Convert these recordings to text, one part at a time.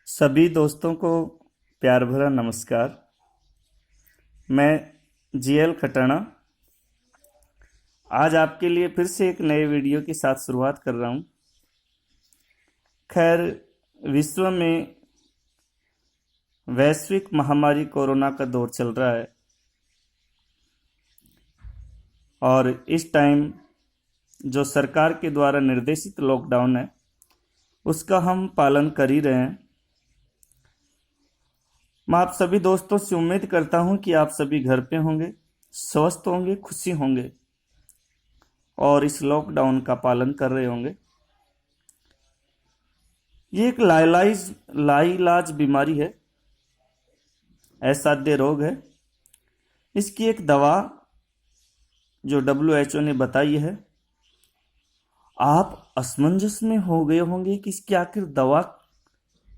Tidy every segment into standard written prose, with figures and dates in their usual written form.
सभी दोस्तों को प्यार भरा नमस्कार। मैं जीएल खटाना आज आपके लिए फिर से एक नए वीडियो के साथ शुरुआत कर रहा हूं। खैर, विश्व में वैश्विक महामारी कोरोना का दौर चल रहा है और इस टाइम जो सरकार के द्वारा निर्देशित लॉकडाउन है उसका हम पालन कर ही रहे हैं। मैं आप सभी दोस्तों से उम्मीद करता हूं कि आप सभी घर पे होंगे, स्वस्थ होंगे, खुशी होंगे और इस लॉकडाउन का पालन कर रहे होंगे। ये एक लाइलाज बीमारी है, असाध्य रोग है। इसकी एक दवा जो WHO ने बताई है, आप असमंजस में हो गए होंगे कि इसकी आखिर दवा,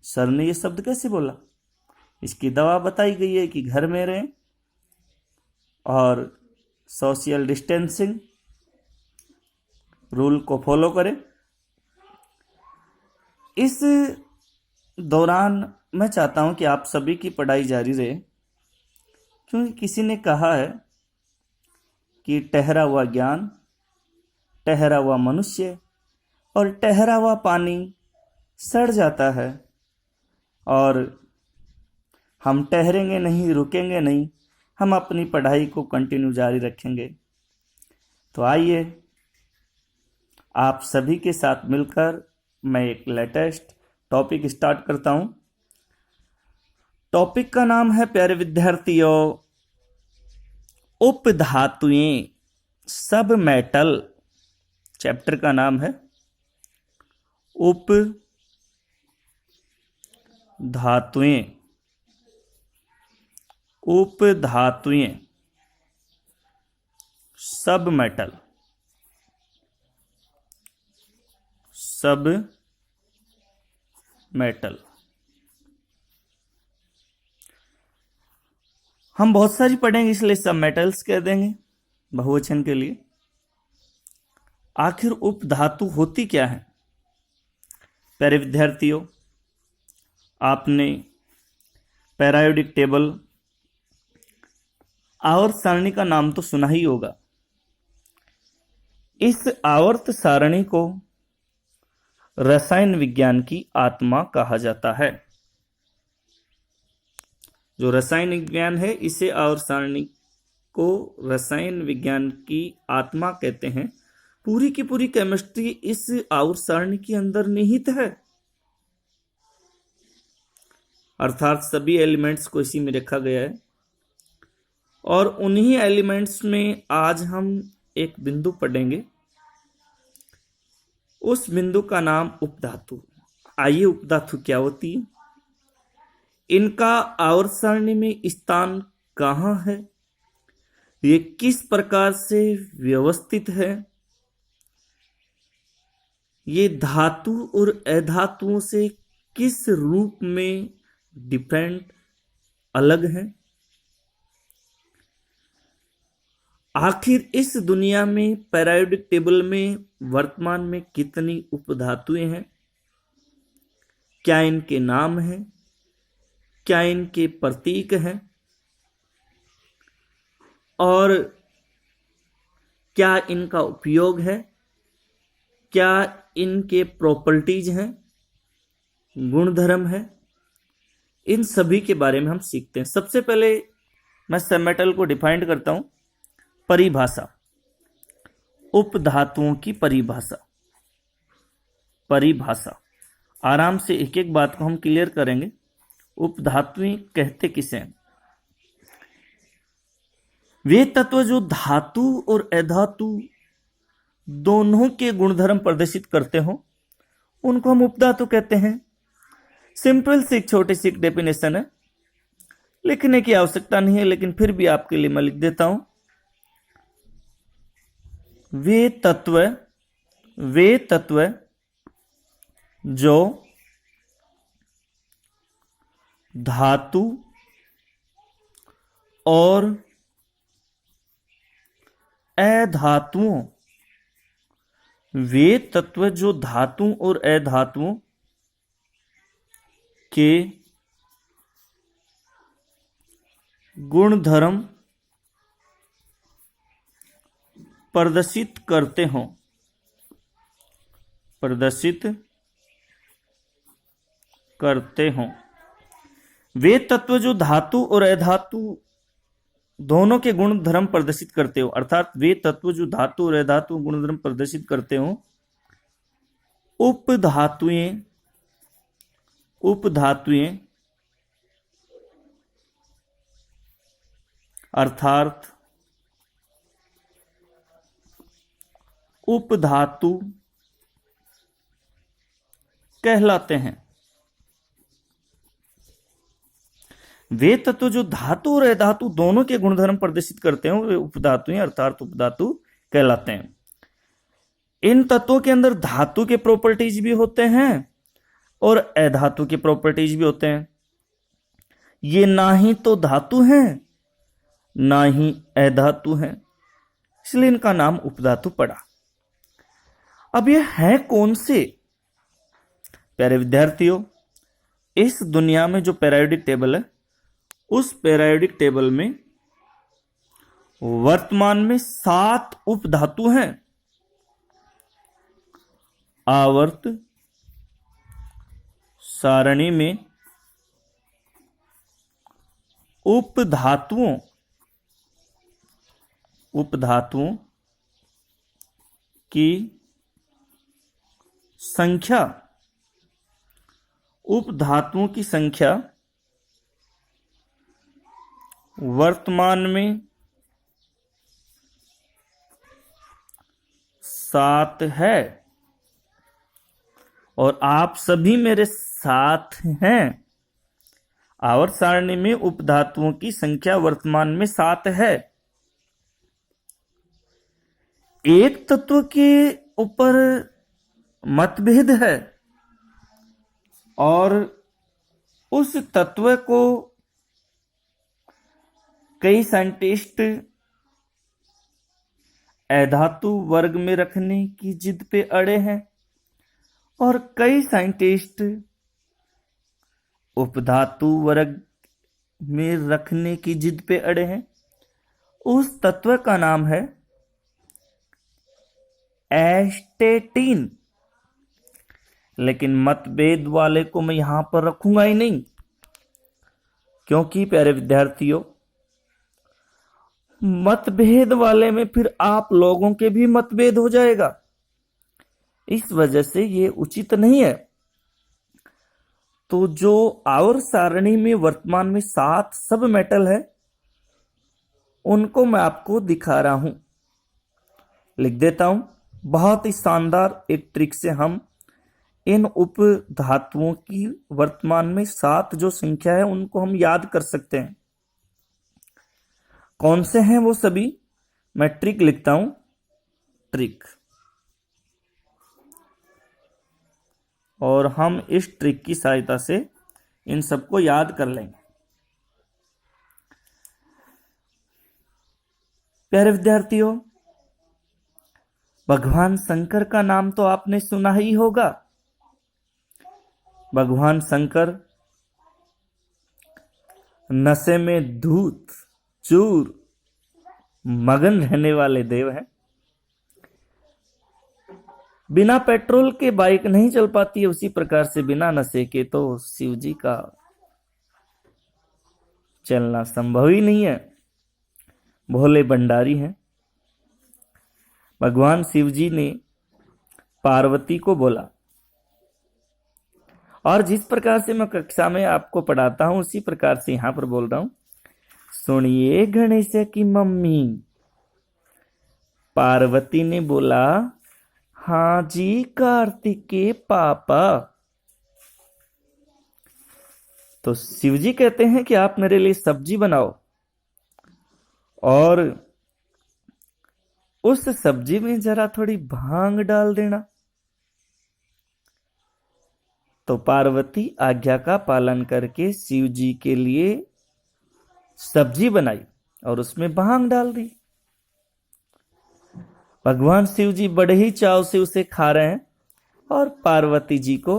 सर ने ये शब्द कैसे बोला। इसकी दवा बताई गई है कि घर में रहें और सोशल डिस्टेंसिंग रूल को फॉलो करें। इस दौरान मैं चाहता हूं कि आप सभी की पढ़ाई जारी रहे, क्योंकि किसी ने कहा है कि ठहरा हुआ ज्ञान, ठहरा हुआ मनुष्य और ठहरा हुआ पानी सड़ जाता है। और हम ठहरेंगे नहीं, रुकेंगे नहीं, हम अपनी पढ़ाई को कंटिन्यू जारी रखेंगे। तो आइए आप सभी के साथ मिलकर मैं एक लेटेस्ट टॉपिक स्टार्ट करता हूं। टॉपिक का नाम है, प्यारे विद्यार्थियों, उपधातुएं, सब मेटल। चैप्टर का नाम है उपधातुएं। उपधातुएं, सब मेटल, सब मेटल। हम बहुत सारी पढ़ेंगे इसलिए सब मेटल्स कह देंगे बहुवचन के लिए। आखिर उपधातु होती क्या है? प्यारे विद्यार्थियों, आपने पैरायोडिक टेबल, आवर्त सारणी का नाम तो सुना ही होगा। इस आवर्त सारणी को रसायन विज्ञान की आत्मा कहा जाता है। जो रसायन विज्ञान है, इसे आवर्त सारणी को रसायन विज्ञान की आत्मा कहते हैं। पूरी की पूरी केमिस्ट्री इस आवर्त सारणी के अंदर निहित है, अर्थात सभी एलिमेंट्स को इसी में रखा गया है। और उन्हीं एलिमेंट्स में आज हम एक बिंदु पढ़ेंगे, उस बिंदु का नाम उपधातु। आइए, उपधातु क्या होती है, इनका आवर्त सारणी में स्थान कहाँ है, ये किस प्रकार से व्यवस्थित है, ये धातु और अधातुओं से किस रूप में डिफरेंट, अलग है। आखिर इस दुनिया में पैरायोडिक टेबल में वर्तमान में कितनी उपधातुएं हैं, क्या इनके नाम हैं, क्या इनके प्रतीक हैं और क्या इनका उपयोग है, क्या इनके प्रॉपर्टीज हैं, गुणधर्म है, इन सभी के बारे में हम सीखते हैं। सबसे पहले मैं सब मेटल को डिफाइन करता हूं। परिभाषा, उपधातुओं की परिभाषा आराम से एक एक बात को हम क्लियर करेंगे। उपधातुएं कहते किसे हैं? वे तत्व जो धातु और अधातु दोनों के गुणधर्म प्रदर्शित करते हो, उनको हम उपधातु कहते हैं। सिंपल सी एक छोटी सी डेफिनेशन है, लिखने की आवश्यकता नहीं है, लेकिन फिर भी आपके लिए मैं लिख देता हूं। वे तत्व जो धातु और अधातुओं, वे तत्व जो धातु और अधातुओं के गुण धर्म प्रदर्शित करते हों, प्रदर्शित करते हों। वे तत्व जो धातु और अधातु दोनों के गुण धर्म प्रदर्शित करते हो, अर्थात वे तत्व जो धातु और अधातु गुण धर्म प्रदर्शित करते हो, उपधातुएं, उपधातुएं अर्थात उपधातु कहलाते हैं। वे तत्व जो धातु और अधातु दोनों के गुणधर्म प्रदर्शित करते हैं वे उपधातुएं अर्थात उपधातु कहलाते हैं। इन तत्वों के अंदर धातु के प्रॉपर्टीज भी होते हैं और अधातु के प्रॉपर्टीज भी होते हैं। ये ना ही तो धातु हैं ना ही अधातु हैं, इसलिए इनका नाम उपधातु पड़ा। अब ये है कौन से? प्यारे विद्यार्थियों, इस दुनिया में जो पीरियोडिक टेबल है, उस पीरियोडिक टेबल में वर्तमान में 7 उपधातु हैं। आवर्त सारणी में उपधातुओं की संख्या, उपधातुओं की संख्या वर्तमान में 7 है और आप सभी मेरे साथ हैं। आवर्त सारणी में उपधातुओं की संख्या वर्तमान में 7 है। एक तत्व के ऊपर मतभेद है और उस तत्व को कई साइंटिस्ट अधातु वर्ग में रखने की जिद पे अड़े हैं और कई साइंटिस्ट उपधातु वर्ग में रखने की जिद पे अड़े हैं। उस तत्व का नाम है एस्टेटीन। लेकिन मतभेद वाले को मैं यहां पर रखूंगा ही नहीं, क्योंकि प्यारे विद्यार्थियों, मतभेद वाले में फिर आप लोगों के भी मतभेद हो जाएगा। इस वजह से ये उचित नहीं है। तो जो आवर्त सारणी में वर्तमान में 7 सब मेटल है, उनको मैं आपको दिखा रहा हूं। लिख देता हूं। बहुत ही शानदार एक ट्रिक से हम इन उप धातुओं की वर्तमान में 7 जो संख्या है उनको हम याद कर सकते हैं। कौन से हैं वो सभी? मैं ट्रिक लिखता हूं। ट्रिक, और हम इस ट्रिक की सहायता से इन सबको याद कर लेंगे। प्यारे विद्यार्थियों, भगवान शंकर का नाम तो आपने सुना ही होगा। भगवान शंकर नशे में धूत चूर मगन रहने वाले देव हैं। बिना पेट्रोल के बाइक नहीं चल पाती है, उसी प्रकार से बिना नशे के तो शिव जी का चलना संभव ही नहीं है। भोले भंडारी हैं। भगवान शिव जी ने पार्वती को बोला, और जिस प्रकार से मैं कक्षा में आपको पढ़ाता हूं उसी प्रकार से यहां पर बोल रहा हूं। सुनिए गणेश की मम्मी। पार्वती ने बोला, हाँ जी कार्तिक के पापा। तो शिव जी कहते हैं कि आप मेरे लिए सब्जी बनाओ और उस सब्जी में जरा थोड़ी भांग डाल देना। तो पार्वती आज्ञा का पालन करके शिव जी के लिए सब्जी बनाई और उसमें भांग डाल दी। भगवान शिव जी बड़े ही चाव से उसे खा रहे हैं और पार्वती जी को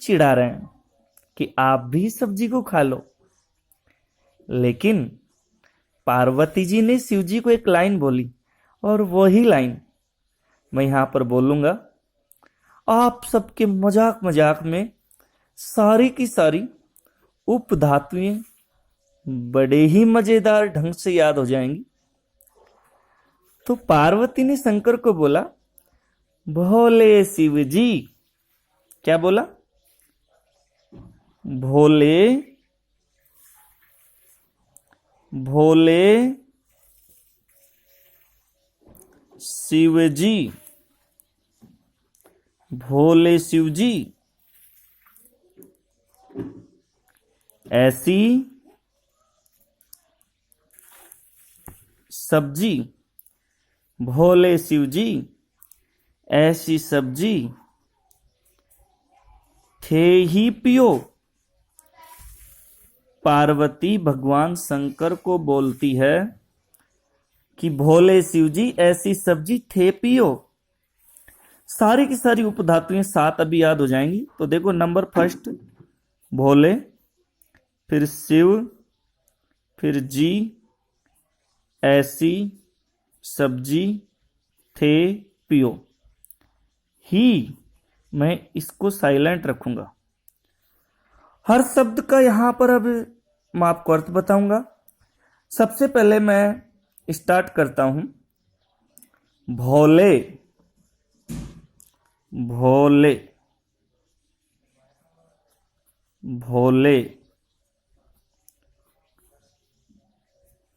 चिढ़ा रहे हैं। कि आप भी सब्जी को खा लो। लेकिन पार्वती जी ने शिव जी को एक लाइन बोली, और वही लाइन मैं यहां पर बोलूंगा। आप सबके मजाक मजाक में सारी की सारी उपधातुएं बड़े ही मजेदार ढंग से याद हो जाएंगी। तो पार्वती ने शंकर को बोला, भोले शिव जी। क्या बोला? भोले भोले शिव जी, भोले शिव जी, ऐसी सब्जी, भोले शिव जी ऐसी सब्जी थे ही पियो। पार्वती भगवान शंकर को बोलती है कि भोले शिव जी ऐसी सब्जी थे पियो। सारी की सारी उपधातुएं 7 अभी याद हो जाएंगी। तो देखो, नंबर फर्स्ट भोले, फिर शिव, फिर जी, ऐसी सब्जी थे पियो। ही मैं इसको साइलेंट रखूंगा। हर शब्द का यहां पर अब मैं आपको अर्थ बताऊंगा। सबसे पहले मैं स्टार्ट करता हूं। भोले, भोले, भोले।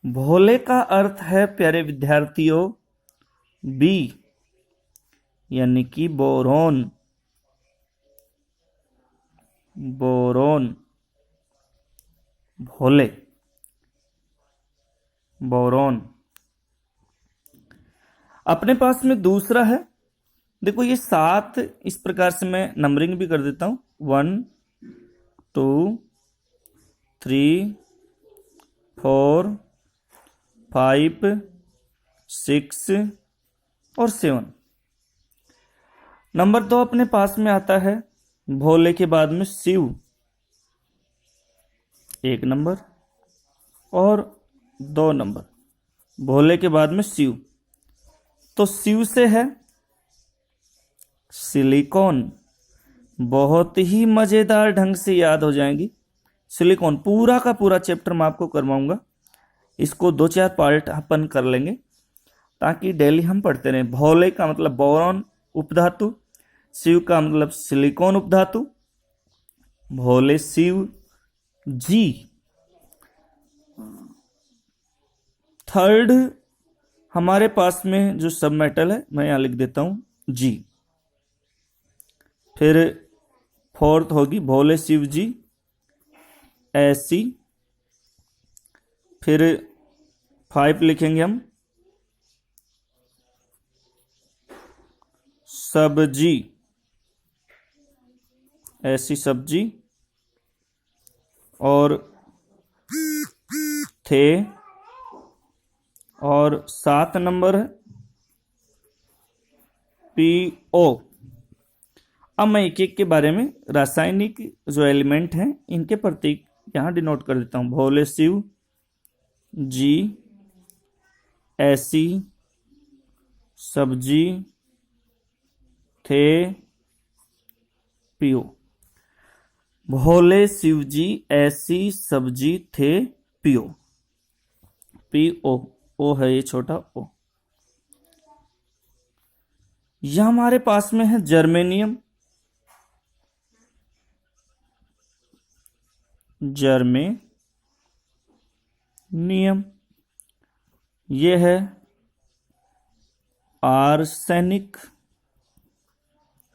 भोले का अर्थ है प्यारे विद्यार्थियों बी, यानी कि बोरोन। बोरोन, भोले, बोरोन। अपने पास में दूसरा है। देखो, ये 7 इस प्रकार से मैं नंबरिंग भी कर देता हूं। 1 2 3 4 5 6 और 7। नंबर 2 अपने पास में आता है भोले के बाद में शिव, 1 नंबर और 2 नंबर। भोले के बाद में शिव, तो शिव से है सिलिकॉन। बहुत ही मजेदार ढंग से याद हो जाएंगी। सिलिकॉन पूरा का पूरा चैप्टर मैं आपको करवाऊंगा। इसको 2-4 पार्ट अपन कर लेंगे ताकि डेली हम पढ़ते रहें। भोले का मतलब बोरॉन उपधातु, शिव का मतलब सिलिकॉन उपधातु, भोले शिव जी। थर्ड हमारे पास में जो सब मेटल है मैं यहां लिख देता हूं जी। फिर फोर्थ होगी भोले शिव जी ऐसी। फिर 5 लिखेंगे हम सब्जी, ऐसी सब्जी। और थे, और 7 नंबर है PO। अब मैं एक एक के बारे में रासायनिक जो एलिमेंट हैं इनके प्रतीक यहां डिनोट कर देता हूं। भोले शिव जी ऐसी सब्जी थे पियो। भोले शिव जी ऐसी सब्जी थे पियो। PO, ओ है ये छोटा ओ। यह हमारे पास में है जर्मेनियम, जर्मेनियम। ये है आर्सेनिक,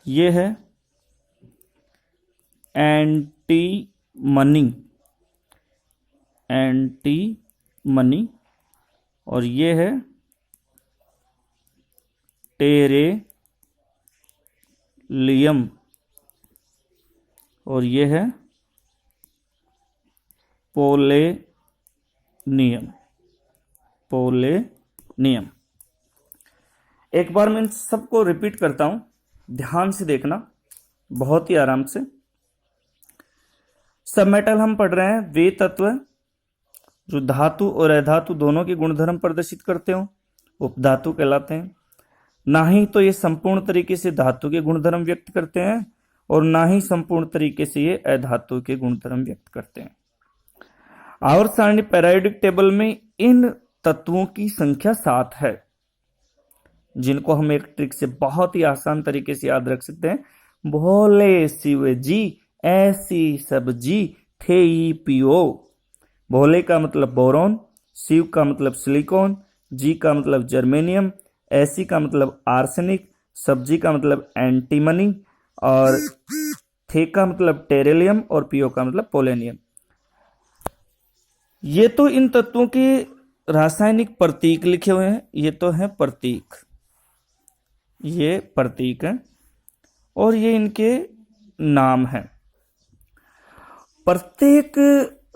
ये है एंटीमनी, एंटीमनी। और ये है टेरेलियम, और ये है पोलेनियम, पोलेनियम। एक बार मैं इन सबको रिपीट करता हूं, ध्यान से देखना, बहुत ही आराम से। सब मेटल हम पढ़ रहे हैं वे तत्व जो धातु और अधातु दोनों के गुणधर्म प्रदर्शित करते हो, उपधातु कहलाते हैं। ना ही तो ये संपूर्ण तरीके से धातु के गुणधर्म व्यक्त करते हैं और ना ही संपूर्ण तरीके से ये अधातु के गुणधर्म व्यक्त करते हैं। आवर्त सारणी पेरियोडिक टेबल में इन तत्वों की संख्या 7 है, जिनको हम एक ट्रिक से बहुत ही आसान तरीके से याद रख सकते हैं। भोले शिव जी ऐसी सब्जी थे पियो। भोले का मतलब बोरॉन, शिव का मतलब सिलिकॉन, जी का मतलब जर्मेनियम, ऐसी का मतलब आर्सेनिक, सब्जी का मतलब एंटीमनी और थे का मतलब टेरेलियम और पियो का मतलब पोलेनियम। ये तो इन तत्वों के रासायनिक प्रतीक लिखे हुए हैं, ये तो है प्रतीक, ये प्रतीक है और ये इनके नाम हैं। प्रत्येक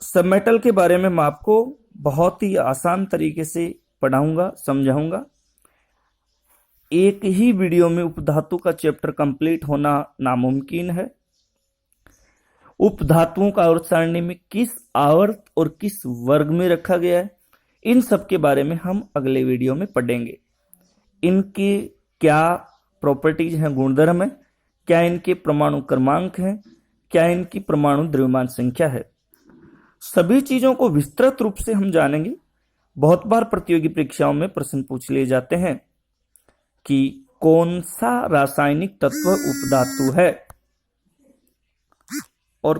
सबमेटल के बारे में मैं आपको बहुत ही आसान तरीके से पढ़ाऊंगा, समझाऊंगा। एक ही वीडियो में उपधातु का चैप्टर कंप्लीट होना नामुमकिन है। उपधातुओं का आवर्त सारणी में किस आवर्त और किस वर्ग में रखा गया है, इन सब के बारे में हम अगले वीडियो में पढ़ेंगे। इनकी क्या प्रॉपर्टीज हैं, गुणधर्म है, क्या इनके परमाणु क्रमांक हैं, क्या इनकी परमाणु द्रव्यमान संख्या है, सभी चीजों को विस्तृत रूप से हम जानेंगे। बहुत बार प्रतियोगी परीक्षाओं में प्रश्न पूछ लिए जाते हैं कि कौन सा रासायनिक तत्व उपधातु है और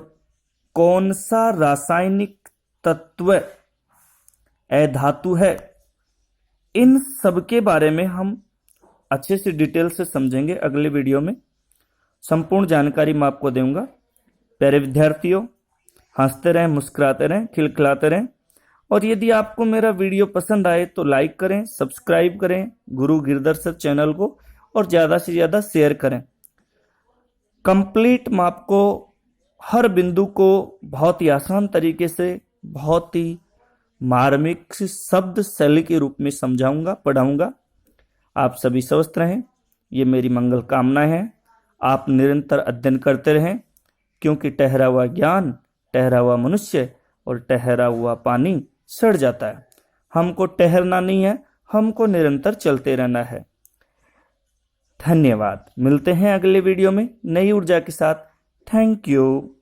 कौन सा रासायनिक तत्व अधातु है। इन सब के बारे में हम अच्छे से डिटेल से समझेंगे अगले वीडियो में। संपूर्ण जानकारी मैं आपको दूंगा। प्यारे विद्यार्थियों, हंसते रहें, मुस्कुराते रहें, खिलखिलाते रहें और यदि आपको मेरा वीडियो पसंद आए तो लाइक करें, सब्सक्राइब करें गुरु गिरदर्शक चैनल को और ज़्यादा से ज़्यादा शेयर करें। कंप्लीट मैं आपको हर बिंदु को बहुत ही आसान तरीके से, बहुत ही मार्मिक शब्द शैली के रूप में समझाऊंगा, पढ़ाऊंगा। आप सभी स्वस्थ रहें, ये मेरी मंगल कामनाएं हैं। आप निरंतर अध्ययन करते रहें, क्योंकि ठहरा हुआ ज्ञान, ठहरा हुआ मनुष्य और ठहरा हुआ पानी सड़ जाता है। हमको ठहरना नहीं है, हमको निरंतर चलते रहना है। धन्यवाद। मिलते हैं अगले वीडियो में नई ऊर्जा के साथ। Thank you.